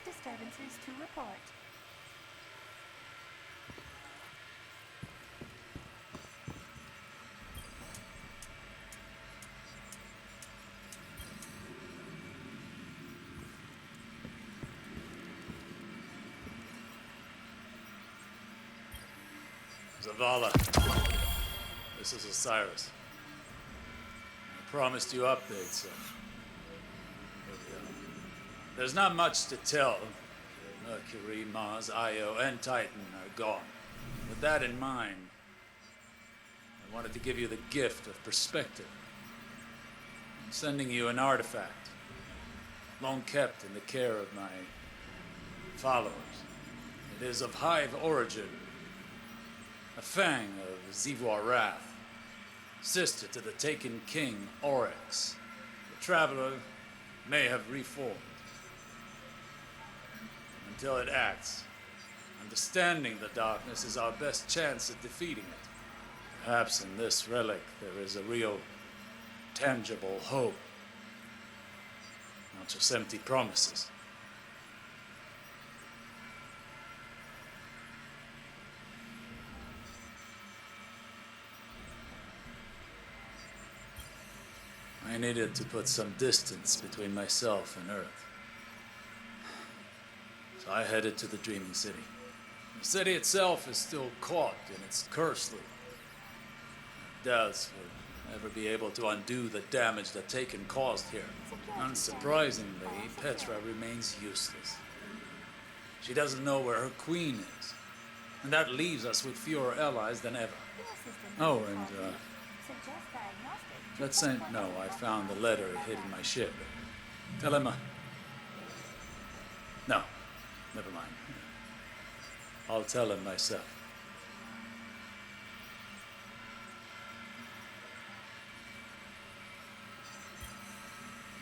disturbances to report. Zavala, this is Osiris. I promised you updates, so here we are. There's not much to tell. Mercury, Mars, Io, and Titan are gone. With that in mind, I wanted to give you the gift of perspective. I'm sending you an artifact, long kept in the care of my followers. It is of Hive origin. A fang of Xivu Arath, sister to the Taken King Oryx. The traveler may have reformed. Until it acts, understanding the darkness is our best chance at defeating it. Perhaps in this relic there is a real, tangible hope. Not just empty promises. I needed to put some distance between myself and Earth. So I headed to the Dreaming City. The city itself is still caught in its curse loop. Doubts will never be able to undo the damage that Taken caused here. Unsurprisingly, Petra remains useless. She doesn't know where her queen is, and that leaves us with fewer allies than ever. Oh, and let's say no, I found the letter he hid in my ship. Tell him no, never mind. I'll tell him myself.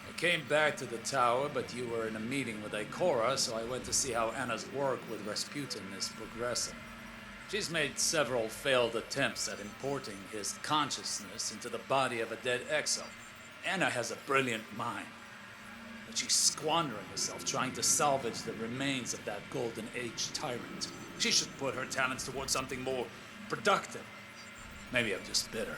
I came back to the tower, but you were in a meeting with Ikora, so I went to see how Anna's work with Rasputin is progressing. She's made several failed attempts at importing his consciousness into the body of a dead exo. Anna has a brilliant mind, but she's squandering herself trying to salvage the remains of that Golden Age tyrant. She should put her talents towards something more productive. Maybe I'm just bitter.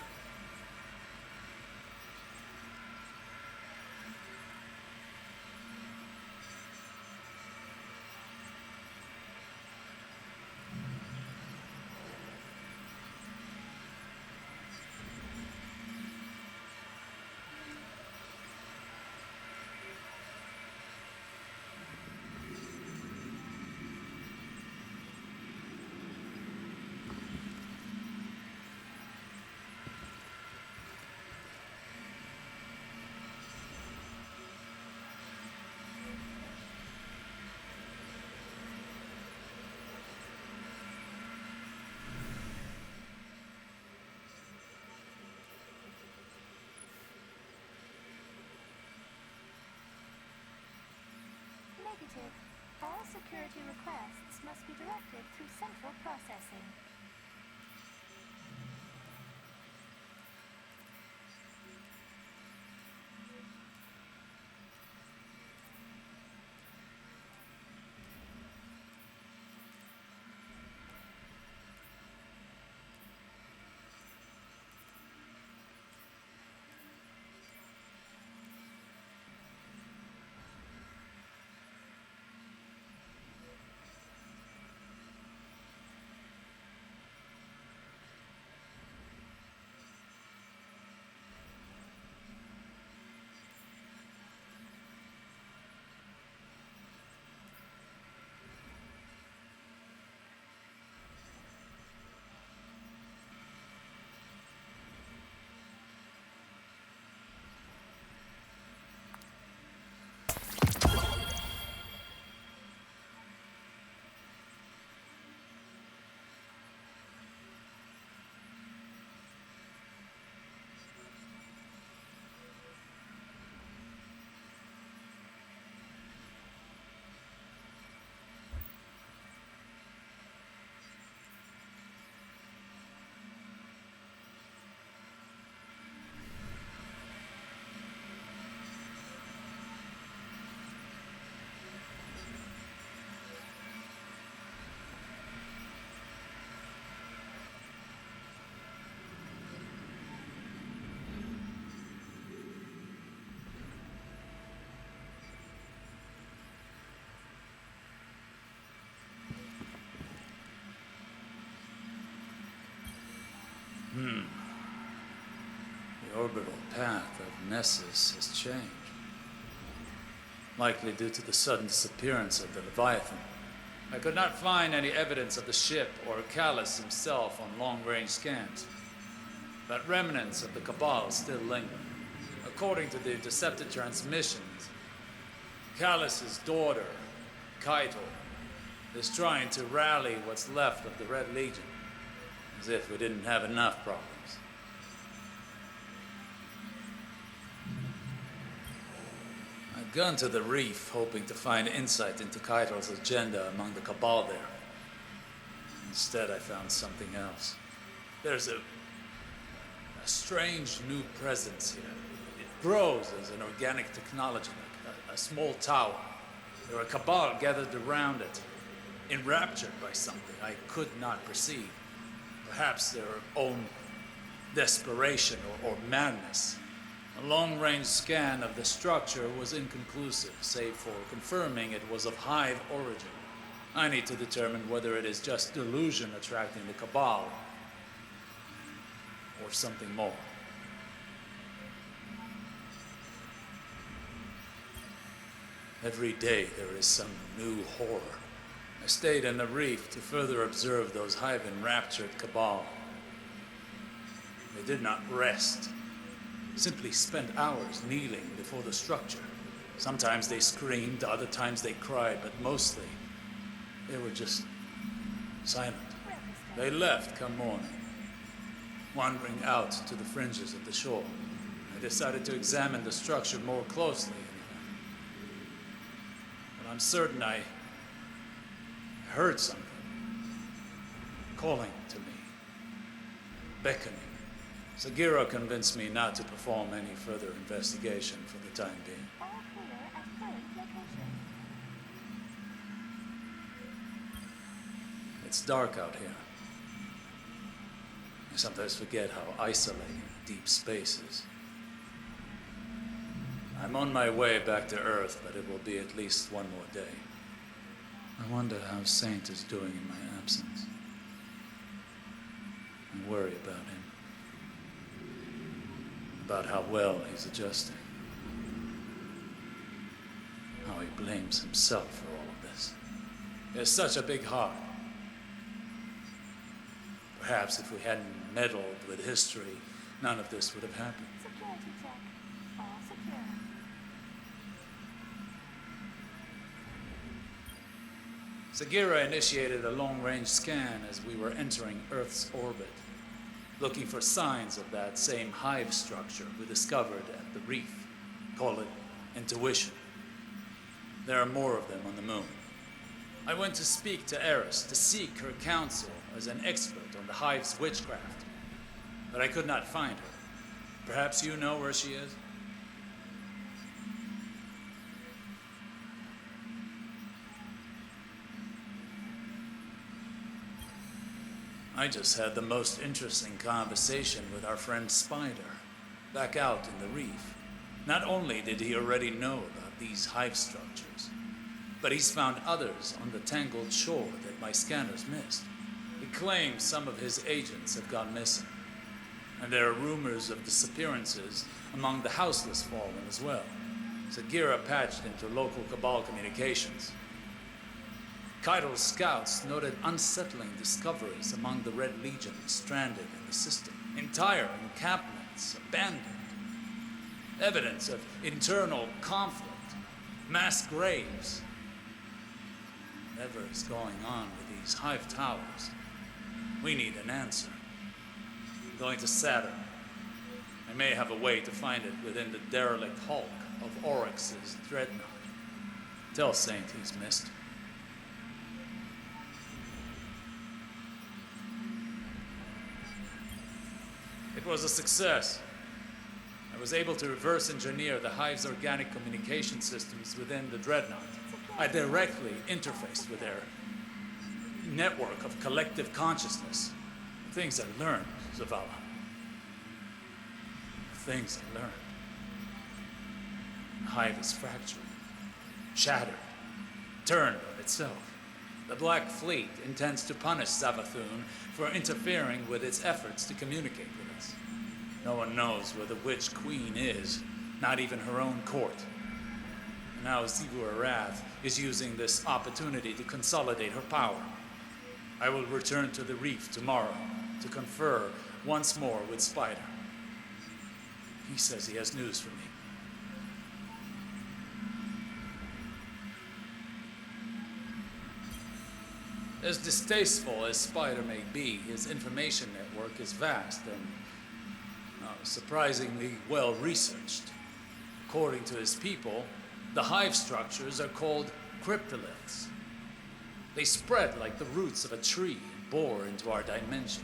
Negative. All security requests must be directed through central processing. orbital path of Nessus has changed. Likely due to the sudden disappearance of the Leviathan. I could not find any evidence of the ship or Callus himself on long-range scans. But remnants of the Cabal still linger. According to the intercepted transmissions, Callus's daughter, Kaito, is trying to rally what's left of the Red Legion. As if we didn't have enough problems. I'd gone to the reef hoping to find insight into Kaito's agenda among the Cabal there. Instead, I found something else. There's a strange new presence here. It grows as an organic technology, like a small tower. There are Cabal gathered around it, enraptured by something I could not perceive. Perhaps their own desperation or madness. A long-range scan of the structure was inconclusive, save for confirming it was of Hive origin. I need to determine whether it is just delusion attracting the Cabal, or something more. Every day there is some new horror. I stayed in the reef to further observe those Hive-enraptured Cabal. They did not rest, simply spent hours kneeling before the structure. Sometimes they screamed, other times they cried, but mostly they were just silent. They left come morning, wandering out to the fringes of the shore. I decided to examine the structure more closely. But I'm certain I heard something calling to me, beckoning. Sagira convinced me not to perform any further investigation for the time being. All clear at current location. It's dark out here. I sometimes forget how isolating deep space is. I'm on my way back to Earth, but it will be at least one more day. I wonder how Saint is doing in my absence. I worry about him. About how well he's adjusting. How he blames himself for all of this. He has such a big heart. Perhaps if we hadn't meddled with history, none of this would have happened. Security check. All secure. Sagira initiated a long-range scan as we were entering Earth's orbit, looking for signs of that same hive structure we discovered at the reef. Call it intuition. There are more of them on the moon. I went to speak to Eris to seek her counsel as an expert on the hive's witchcraft, but I could not find her. Perhaps you know where she is? I just had the most interesting conversation with our friend Spider, back out in the reef. Not only did he already know about these hive structures, but he's found others on the Tangled Shore that my scanners missed. He claims some of his agents have gone missing, and there are rumors of disappearances among the houseless fallen as well. Sagira patched into local Cabal communications. Kaito's scouts noted unsettling discoveries among the Red Legion stranded in the system. Entire encampments abandoned. Evidence of internal conflict. Mass graves. Whatever is going on with these hive towers, we need an answer. I'm going to Saturn. I may have a way to find it within the derelict hulk of Oryx's dreadnought. Tell Saint he's missed. It was a success. I was able to reverse engineer the Hive's organic communication systems within the dreadnought. I directly interfaced with their network of collective consciousness. The things I learned, Zavala. The things I learned. The Hive is fractured, shattered, turned on itself. The Black Fleet intends to punish Savathûn for interfering with its efforts to communicate with us. No one knows where the Witch Queen is, not even her own court. And now Xivu Arath is using this opportunity to consolidate her power. I will return to the reef tomorrow to confer once more with Spider. He says he has news for me. As distasteful as Spider may be, his information network is vast and surprisingly well researched. According to his people, the hive structures are called cryptoliths. They spread like the roots of a tree and bore into our dimension.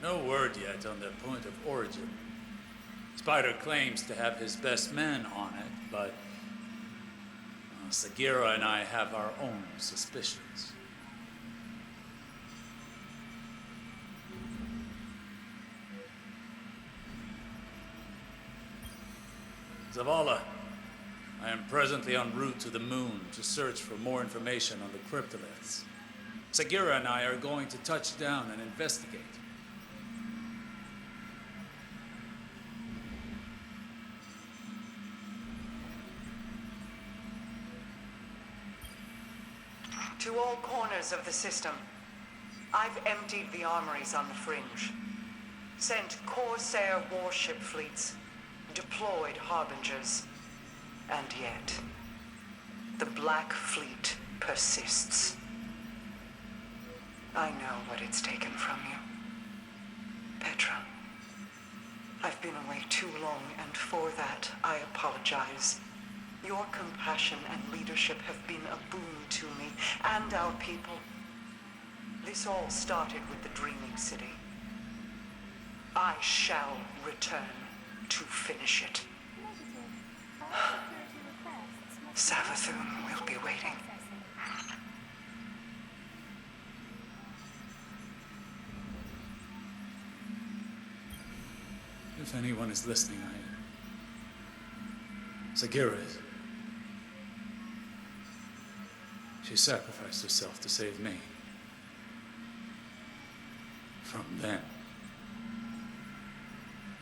No word yet on their point of origin. Spider claims to have his best men on it, but Sagira and I have our own suspicions. Zavala, I am presently en route to the moon to search for more information on the cryptoliths. Sagira and I are going to touch down and investigate. To all corners of the system. I've emptied the armories on the fringe, sent Corsair warship fleets, deployed harbingers, and yet the Black Fleet persists. I know what it's taken from you, Petra. I've been away too long, and for that I apologize. Your compassion and leadership have been a boon to me and our people. This all started with the Dreaming City. I shall return to finish it. Savathûn will be waiting. If anyone is listening, Sagira is. She sacrificed herself to save me. From them.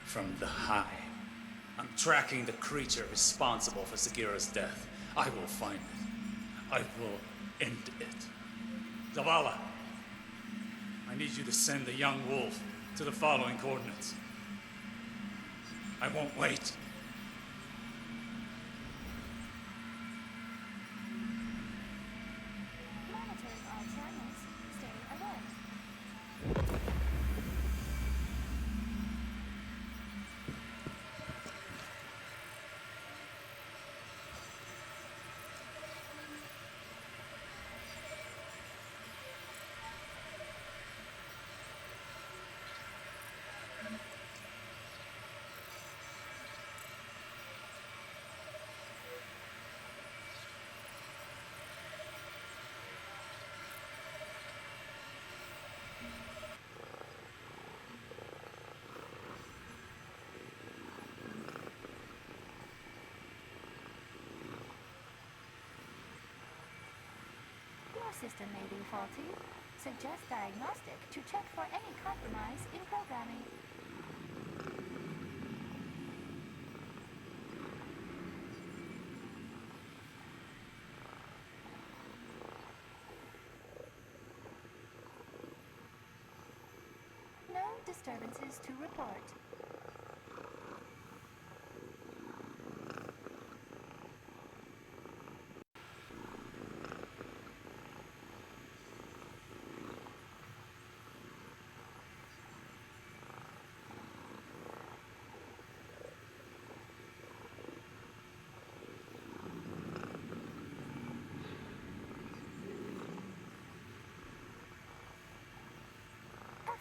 From the Hive. I'm tracking the creature responsible for Sagira's death. I will find it. I will end it. Zavala, I need you to send the young wolf to the following coordinates. I won't wait. Monitoring all channels. Stay alert. System may be faulty. Suggest diagnostic to check for any compromise in programming. No disturbances to report.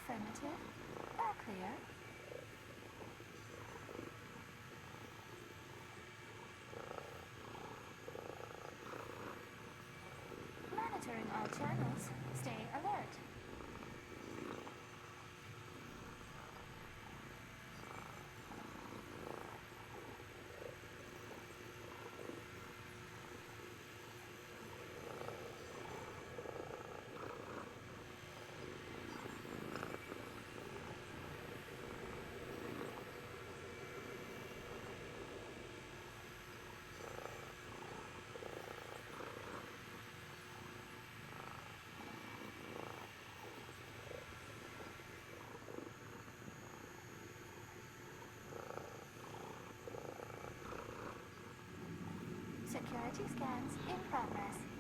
Affirmative. All clear. Monitoring all channels. Stay alert. Security scans in progress.